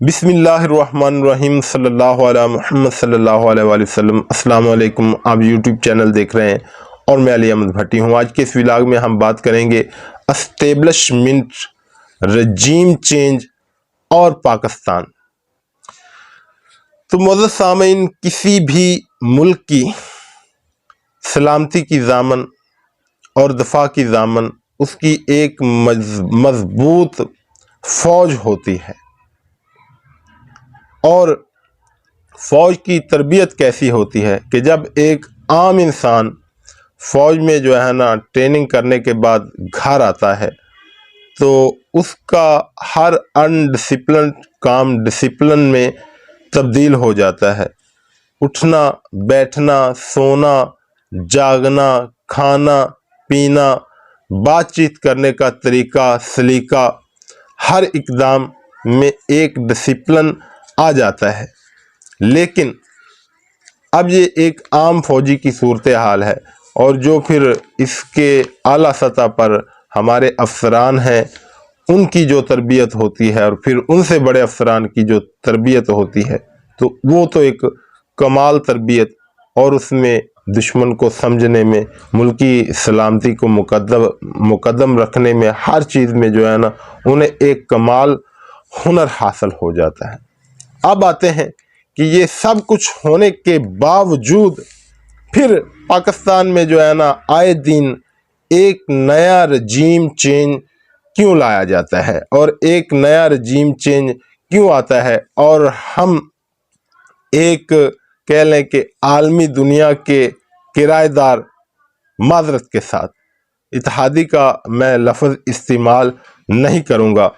بسم اللہ الرحمن الرحیم صلی اللہ علیہ محمد صلی اللہ علیہ وآلہ وسلم۔ السلام علیکم، آپ یوٹیوب چینل دیکھ رہے ہیں اور میں علی احمد بھٹی ہوں۔ آج کے اس ولاگ میں ہم بات کریں گے اسٹیبلشمنٹ، رجیم چینج اور پاکستان۔ تو معزز سامعین، کسی بھی ملک کی سلامتی کی ضامن اور دفاع کی ضامن اس کی ایک مضبوط فوج ہوتی ہے، اور فوج کی تربیت کیسی ہوتی ہے کہ جب ایک عام انسان فوج میں ٹریننگ کرنے کے بعد گھر آتا ہے تو اس کا ہر انڈسپلن کام ڈسپلن میں تبدیل ہو جاتا ہے۔ اٹھنا، بیٹھنا، سونا، جاگنا، کھانا پینا، بات چیت کرنے کا طریقہ سلیقہ، ہر اقدام میں ایک ڈسپلن آ جاتا ہے۔ لیکن اب یہ ایک عام فوجی کی صورتحال ہے، اور جو پھر اس کے اعلیٰ سطح پر ہمارے افسران ہیں ان کی جو تربیت ہوتی ہے، اور پھر ان سے بڑے افسران کی جو تربیت ہوتی ہے، تو وہ تو ایک کمال تربیت، اور اس میں دشمن کو سمجھنے میں، ملکی سلامتی کو مقدم رکھنے میں، ہر چیز میں انہیں ایک کمال ہنر حاصل ہو جاتا ہے۔ اب آتے ہیں کہ یہ سب کچھ ہونے کے باوجود پھر پاکستان میں آئے دن ایک نیا رجیم چینج کیوں لایا جاتا ہے، اور ایک نیا رجیم چینج کیوں آتا ہے، اور ہم ایک کہہ لیں کہ عالمی دنیا کے کرایہ دار، معذرت کے ساتھ اتحادی کا میں لفظ استعمال نہیں کروں گا،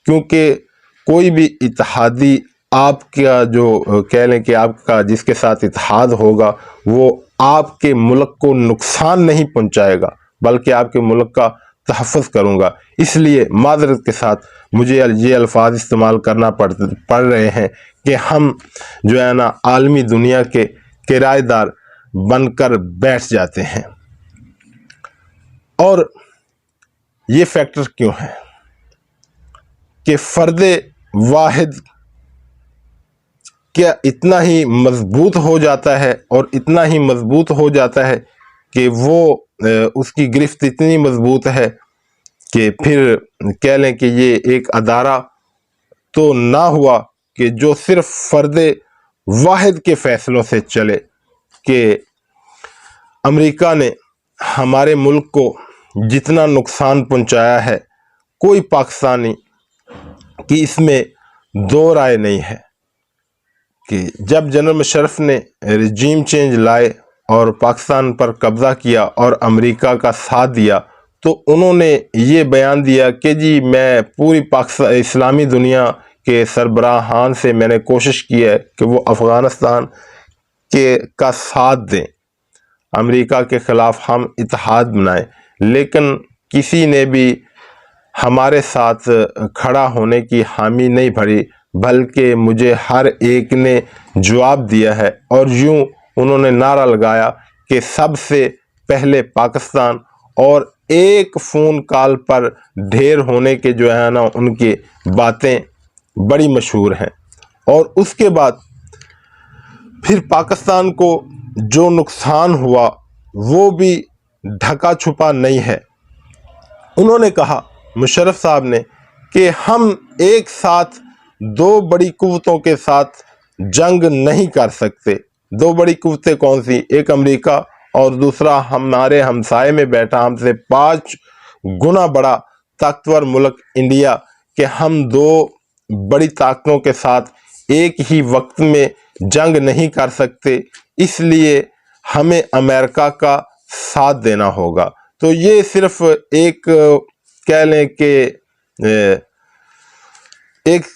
کیونکہ کوئی بھی اتحادی آپ کا جو کہہ لیں کہ آپ کا جس کے ساتھ اتحاد ہوگا وہ آپ کے ملک کو نقصان نہیں پہنچائے گا، بلکہ آپ کے ملک کا تحفظ کروں گا۔ اس لیے معذرت کے ساتھ مجھے یہ الفاظ استعمال کرنا پڑ رہے ہیں کہ ہم عالمی دنیا کے کرایہ دار بن کر بیٹھ جاتے ہیں۔ اور یہ فیکٹر کیوں ہے کہ فرد واحد کیا اتنا ہی مضبوط ہو جاتا ہے، اور اتنا ہی مضبوط ہو جاتا ہے کہ وہ اس کی گرفت اتنی مضبوط ہے کہ پھر کہہ لیں کہ یہ ایک ادارہ تو نہ ہوا کہ جو صرف فرد واحد کے فیصلوں سے چلے، کہ امریکہ نے ہمارے ملک کو جتنا نقصان پہنچایا ہے، کوئی پاکستانی کی اس میں دو رائے نہیں ہے کہ جب جنرل مشرف نے رجیم چینج لائے اور پاکستان پر قبضہ کیا اور امریکہ کا ساتھ دیا، تو انہوں نے یہ بیان دیا کہ جی میں پوری اسلامی دنیا کے سربراہان سے میں نے کوشش کی ہے کہ وہ افغانستان کا ساتھ دیں، امریکہ کے خلاف ہم اتحاد بنائیں، لیکن کسی نے بھی ہمارے ساتھ کھڑا ہونے کی حامی نہیں بھری، بلکہ مجھے ہر ایک نے جواب دیا ہے، اور یوں انہوں نے نعرہ لگایا کہ سب سے پہلے پاکستان، اور ایک فون کال پر ڈھیر ہونے کے ان کی باتیں بڑی مشہور ہیں۔ اور اس کے بعد پھر پاکستان کو جو نقصان ہوا وہ بھی ڈھکا چھپا نہیں ہے۔ انہوں نے کہا، مشرف صاحب نے، کہ ہم ایک ساتھ دو بڑی قوتوں کے ساتھ جنگ نہیں کر سکتے۔ دو بڑی قوتیں کون سی؟ ایک امریکہ، اور دوسرا ہمارے ہمسائے میں بیٹھا ہم سے 5 گنا بڑا طاقتور ملک انڈیا، کہ ہم دو بڑی طاقتوں کے ساتھ ایک ہی وقت میں جنگ نہیں کر سکتے، اس لیے ہمیں امریکہ کا ساتھ دینا ہوگا۔ تو یہ صرف ایک کہہ لیں کہ ایک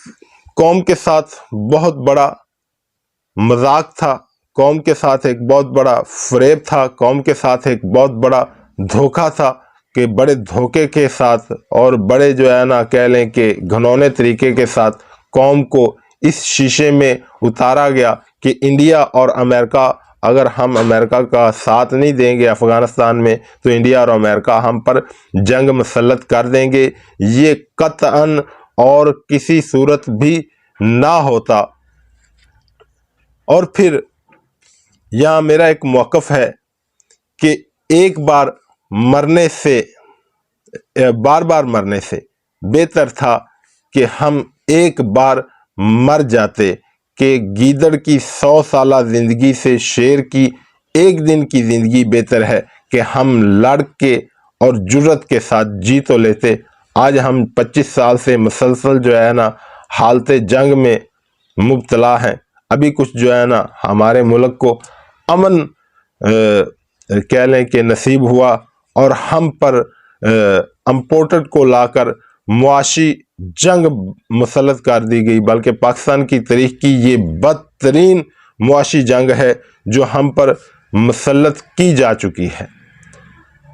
قوم کے ساتھ بہت بڑا مذاق تھا، قوم کے ساتھ ایک بہت بڑا فریب تھا، قوم کے ساتھ ایک بہت بڑا دھوکہ تھا، کہ بڑے دھوکے کے ساتھ اور بڑے کہہ لیں کہ گھنونے طریقے کے ساتھ قوم کو اس شیشے میں اتارا گیا کہ انڈیا اور امریکہ، اگر ہم امریکہ کا ساتھ نہیں دیں گے افغانستان میں، تو انڈیا اور امریکہ ہم پر جنگ مسلط کر دیں گے۔ یہ قطعاً اور کسی صورت بھی نہ ہوتا۔ اور پھر یہاں میرا ایک موقف ہے کہ ایک بار مرنے سے، بار بار مرنے سے بہتر تھا کہ ہم ایک بار مر جاتے، کہ گیدڑ کی 100 سالہ زندگی سے شیر کی ایک دن کی زندگی بہتر ہے کہ ہم لڑ کے اور جرت کے ساتھ جی تو لیتے۔ آج ہم 25 سال سے مسلسل جو ہے نا حالت جنگ میں مبتلا ہیں۔ ابھی کچھ جو ہے نا ہمارے ملک کو امن کہہ لیں کہ نصیب ہوا، اور ہم پر امپورٹڈ کو لا کر معاشی جنگ مسلط کر دی گئی، بلکہ پاکستان کی تاریخ کی یہ بدترین معاشی جنگ ہے جو ہم پر مسلط کی جا چکی ہے۔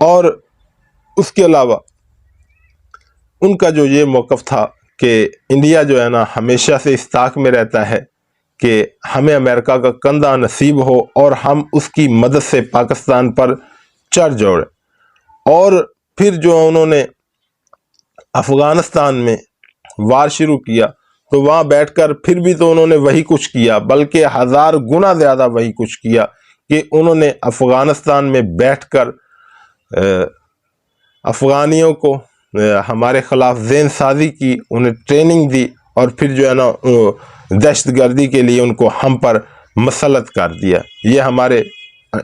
اور اس کے علاوہ ان کا جو یہ موقف تھا کہ انڈیا جو ہے نا ہمیشہ سے اس طاق میں رہتا ہے کہ ہمیں امریکہ کا کندھا نصیب ہو اور ہم اس کی مدد سے پاکستان پر چڑھ جوڑیں۔ اور پھر جو انہوں نے افغانستان میں وار شروع کیا تو وہاں بیٹھ کر پھر بھی تو انہوں نے وہی کچھ کیا، بلکہ 1000 گنا زیادہ وہی کچھ کیا کہ انہوں نے افغانستان میں بیٹھ کر افغانیوں کو ہمارے خلاف ذہن سازی کی، انہیں ٹریننگ دی، اور پھر جو ہے نا دہشت گردی کے لیے ان کو ہم پر مسلط کر دیا۔ یہ ہمارے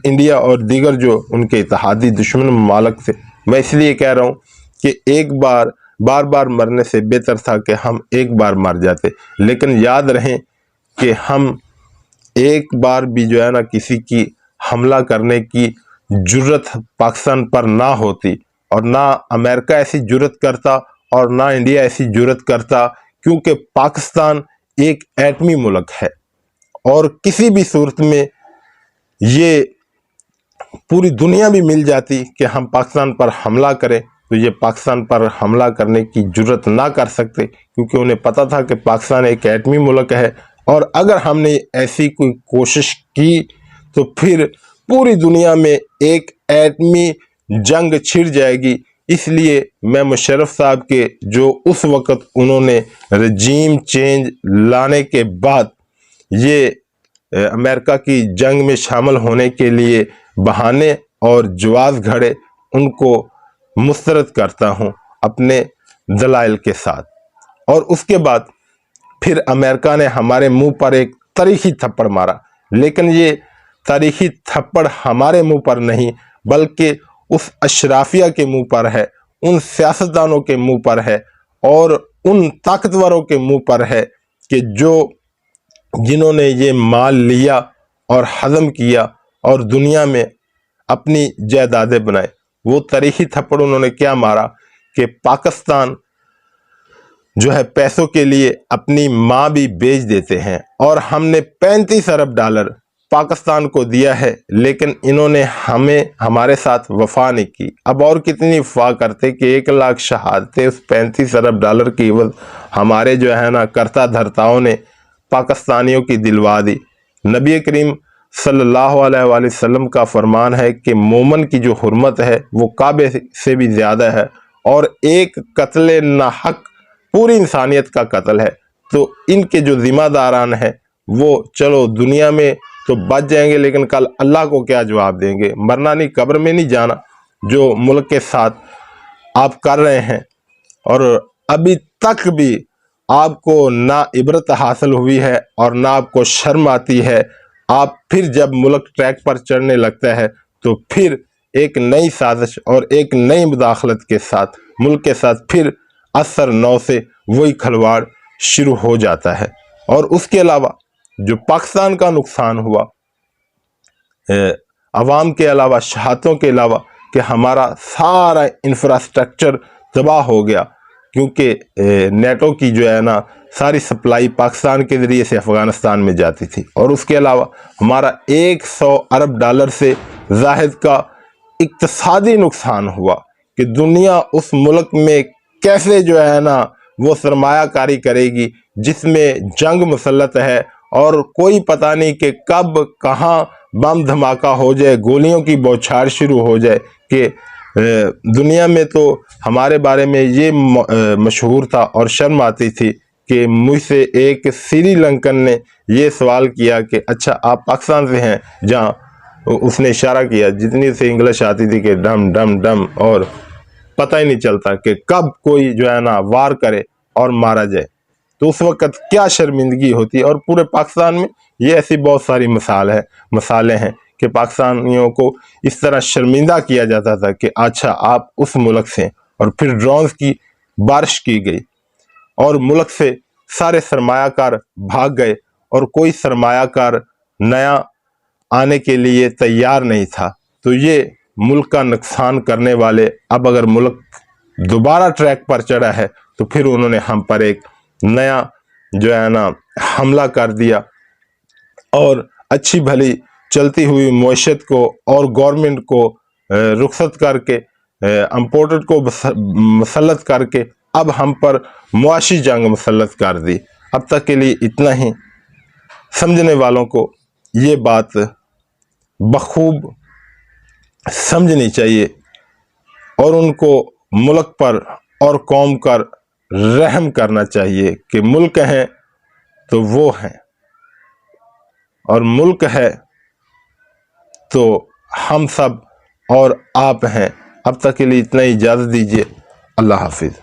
انڈیا اور دیگر جو ان کے اتحادی دشمن ممالک تھے۔ میں اس لیے کہہ رہا ہوں کہ ایک بار بار بار مرنے سے بہتر تھا کہ ہم ایک بار مر جاتے، لیکن یاد رہیں کہ ہم ایک بار بھی جو ہے نا کسی کی حملہ کرنے کی جرت پاکستان پر نہ ہوتی، اور نہ امریکہ ایسی جرت کرتا اور نہ انڈیا ایسی جرت کرتا، کیونکہ پاکستان ایک ایٹمی ملک ہے، اور کسی بھی صورت میں یہ پوری دنیا بھی مل جاتی کہ ہم پاکستان پر حملہ کریں تو یہ پاکستان پر حملہ کرنے کی جرت نہ کر سکتے، کیونکہ انہیں پتہ تھا کہ پاکستان ایک ایٹمی ملک ہے، اور اگر ہم نے ایسی کوئی کوشش کی تو پھر پوری دنیا میں ایک ایٹمی جنگ چھڑ جائے گی۔ اس لیے میں مشرف صاحب کے جو اس وقت انہوں نے رجیم چینج لانے کے بعد یہ امریکہ کی جنگ میں شامل ہونے کے لیے بہانے اور جواز گھڑے، ان کو مسترد کرتا ہوں اپنے دلائل کے ساتھ۔ اور اس کے بعد پھر امریکہ نے ہمارے منہ پر ایک تاریخی تھپڑ مارا، لیکن یہ تاریخی تھپڑ ہمارے منہ پر نہیں بلکہ اس اشرافیہ کے منہ پر ہے، ان سیاستدانوں کے منہ پر ہے، اور ان طاقتوروں کے منہ پر ہے کہ جنہوں نے یہ مال لیا اور ہضم کیا اور دنیا میں اپنی جائیدادیں بنائے۔ وہ تاریخی تھپڑ انہوں نے کیا مارا کہ پاکستان جو ہے پیسوں کے لیے اپنی ماں بھی بیچ دیتے ہیں، اور ہم نے 35 ارب ڈالر پاکستان کو دیا ہے، لیکن انہوں نے ہمارے ساتھ وفا نہیں کی۔ اب اور کتنی وفا کرتے کہ 1 لاکھ شہادتیں اس 35 ارب ڈالر کی عوض ہمارے جو ہے نا کرتا دھرتاؤں نے پاکستانیوں کی دلوا دی۔ نبی کریم صلی اللہ علیہ وآلہ وسلم کا فرمان ہے کہ مومن کی جو حرمت ہے وہ کعبے سے بھی زیادہ ہے، اور ایک قتل ناحق پوری انسانیت کا قتل ہے۔ تو ان کے جو ذمہ داران ہیں وہ چلو دنیا میں تو بچ جائیں گے، لیکن کل اللہ کو کیا جواب دیں گے؟ مرنا نہیں، قبر میں نہیں جانا۔ جو ملک کے ساتھ آپ کر رہے ہیں، اور ابھی تک بھی آپ کو نہ عبرت حاصل ہوئی ہے اور نہ آپ کو شرم آتی ہے۔ آپ پھر جب ملک ٹریک پر چڑھنے لگتا ہے تو پھر ایک نئی سازش اور ایک نئی مداخلت کے ساتھ ملک کے ساتھ پھر اثر نو سے وہی کھلواڑ شروع ہو جاتا ہے۔ اور اس کے علاوہ جو پاکستان کا نقصان ہوا، عوام کے علاوہ، شہادتوں کے علاوہ، کہ ہمارا سارا انفراسٹرکچر تباہ ہو گیا، کیونکہ نیٹو کی جو ہے نا ساری سپلائی پاکستان کے ذریعے سے افغانستان میں جاتی تھی، اور اس کے علاوہ ہمارا 100 ارب ڈالر سے زائد کا اقتصادی نقصان ہوا کہ دنیا اس ملک میں کیسے جو ہے نا وہ سرمایہ کاری کرے گی جس میں جنگ مسلط ہے، اور کوئی پتہ نہیں کہ کب کہاں بم دھماکہ ہو جائے، گولیوں کی بوچھار شروع ہو جائے۔ کہ دنیا میں تو ہمارے بارے میں یہ مشہور تھا اور شرم آتی تھی کہ مجھ سے ایک سری لنکن نے یہ سوال کیا کہ اچھا آپ پاکستان سے ہیں، جہاں اس نے اشارہ کیا، جتنی سے انگلش آتی تھی کہ ڈم ڈم ڈم، اور پتہ ہی نہیں چلتا کہ کب کوئی جو ہے نا وار کرے اور مارا جائے، تو اس وقت کیا شرمندگی ہوتی ہے۔ اور پورے پاکستان میں یہ ایسی بہت ساری مثالیں ہیں کہ پاکستانیوں کو اس طرح شرمندہ کیا جاتا تھا کہ اچھا آپ اس ملک سے ہیں، اور پھر ڈرونز کی بارش کی گئی اور ملک سے سارے سرمایہ کار بھاگ گئے، اور کوئی سرمایہ کار نیا آنے کے لیے تیار نہیں تھا۔ تو یہ ملک کا نقصان کرنے والے اب اگر ملک دوبارہ ٹریک پر چڑھا ہے تو پھر انہوں نے ہم پر ایک نیا جو ہے نا حملہ کر دیا، اور اچھی بھلی چلتی ہوئی معیشت کو اور گورنمنٹ کو رخصت کر کے، امپورٹڈ کو مسلط کر کے اب ہم پر معاشی جنگ مسلط کر دی۔ اب تک کے لیے اتنا ہی۔ سمجھنے والوں کو یہ بات بخوب سمجھنی چاہیے، اور ان کو ملک پر اور قوم پر رحم کرنا چاہیے کہ ملک ہیں تو وہ ہیں، اور ملک ہے تو ہم سب اور آپ ہیں۔ اب تک کے لیے اتنا ہی، اجازت دیجیے، اللہ حافظ۔